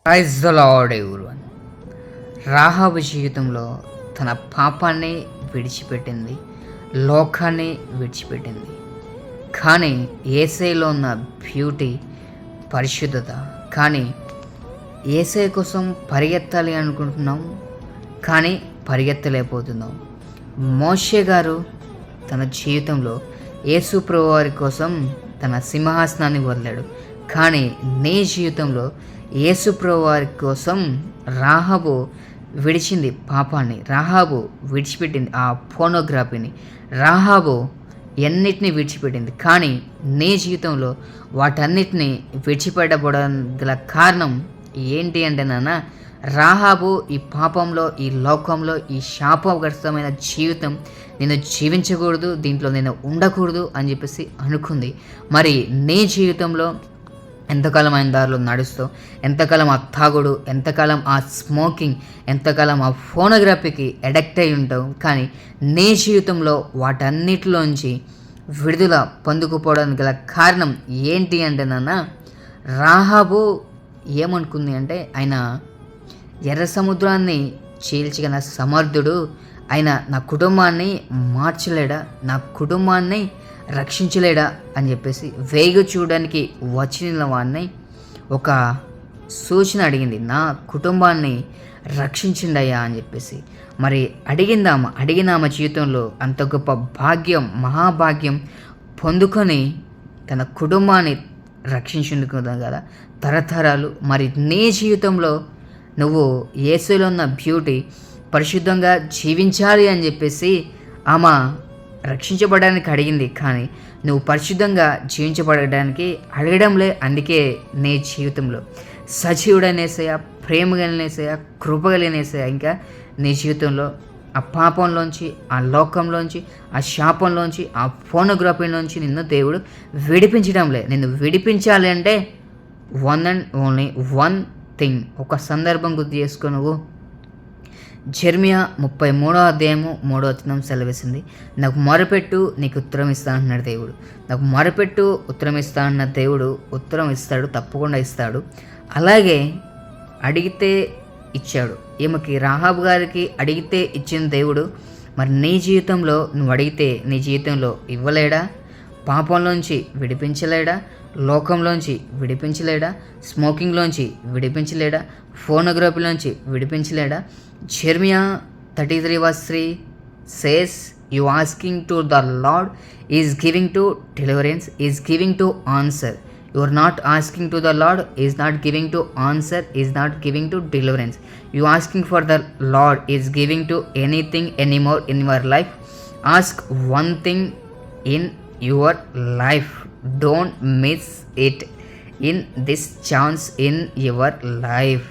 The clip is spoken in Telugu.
Praise the lord everyone. Rahab జీవితంలో తన పాపాన్ని విడిచిపెట్టింది, లోకాన్ని విడిచిపెట్టింది. కానీ యేసయ్యలో ఉన్న బ్యూటీ, పరిశుద్ధత. కానీ యేసయ్య కోసం పరిగెత్తాలి అనుకుంటున్నాం, కానీ పరిగెత్తలేకపోతున్నాం. మోషే గారు తన జీవితంలో యేసు ప్రభువు వారి కోసం తన సింహాసనాన్ని వదిలాడు. కానీ నీ జీవితంలో యేసు ప్రభువు వారి కోసం రాహాబు విడిచింది పాపాన్ని, రాహాబు విడిచిపెట్టింది ఆ పోర్నోగ్రఫీని, రాహాబు ఎన్నిటిని విడిచిపెట్టింది. కానీ నీ జీవితంలో వాటన్నిటిని విడిచిపెట్టబడడం గల కారణం ఏంటి అంటే నాన్న, రాహాబు ఈ పాపంలో, ఈ లోకంలో, ఈ శాపగ్రస్తమైన జీవితం నేను జీవించకూడదు, దీంట్లో నేను ఉండకూడదు అని చెప్పేసి అనుకుంది. మరి నీ జీవితంలో ఎంతకాలం ఆయన దారిలో నడుస్తూ, ఎంతకాలం ఆ తాగుడు, ఎంతకాలం ఆ స్మోకింగ్, ఎంతకాలం ఆ ఫోనోగ్రఫీకి అడిక్ట్ అయి ఉంటావు. కానీ నీ జీవితంలో వాటన్నిటిలోంచి విడుదల పొందుకుపోవడానికి గల కారణం ఏంటి అంటే నాన్న, రాహాబు ఏమనుకుంది అంటే, ఆయన ఎర్ర సముద్రాన్ని చీల్చగల సమర్థుడు, ఆయన నా కుటుంబాన్ని మార్చలేడా, నా కుటుంబాన్ని రక్షించలేడా అని చెప్పేసి వేగు చూడడానికి వచ్చిన వాడిని ఒక సూచన అడిగింది, నా కుటుంబాన్ని రక్షించిండయ్యా అని చెప్పేసి. మరి అడిగిన ఆమె జీవితంలో అంత గొప్ప భాగ్యం, మహాభాగ్యం పొందుకొని తన కుటుంబాన్ని రక్షించుకుంది కదా తరతరాలు. మరి నీ జీవితంలో నువ్వు యేసులో ఉన్న బ్యూటీ, పరిశుద్ధంగా జీవించాలి అని చెప్పేసి ఆమె రక్షించబడడానికి అడిగింది. కానీ నువ్వు పరిశుద్ధంగా జీవించబడడానికి అడగడంలే. అందుకే నీ జీవితంలో సజీవుడనేసయ, ప్రేమగలనేసయ, కృపగలనేసయ ఇంకా నీ జీవితంలో ఆ పాపంలోంచి, ఆ లోకంలోంచి, ఆ శాపంలోంచి, ఆ ఫోనోగ్రఫీలోంచి నిన్ను దేవుడు విడిపించడంలే. నిన్ను విడిపించాలి అంటే one and only one thing. ఒక సందర్భం గుర్తు చేసుకో. నువ్వు జెర్మియా 33:3 సెలవిస్తుంది, నాకు మొరపెట్టు నీకు ఉత్తరం ఇస్తా అంటున్నాడు దేవుడు. నాకు మొరపెట్టు ఉత్తరం ఇస్తా అన్న దేవుడు ఉత్తరం ఇస్తాడు, తప్పకుండా ఇస్తాడు. అలాగే అడిగితే ఇచ్చాడు. ఈమెకి, రాహాబు గారికి అడిగితే ఇచ్చిన దేవుడు మరి నీ జీవితంలో నువ్వు అడిగితే నీ జీవితంలో ఇవ్వలేడా? పాపంలోంచి విడిపించలేడా? లోకంలోంచి విడిపించలేడా? స్మోకింగ్లోంచి విడిపించలేడా? ఫోనోగ్రఫీలోంచి విడిపించలేడా? Jeremiah 33:3 says, you asking to the Lord is giving to deliverance, is giving to answer. You are not asking to the Lord, is not giving to answer, is not giving to deliverance. You asking for the Lord is giving to anything anymore in your life. Ask one thing in your life. Don't miss it in this chance in your life.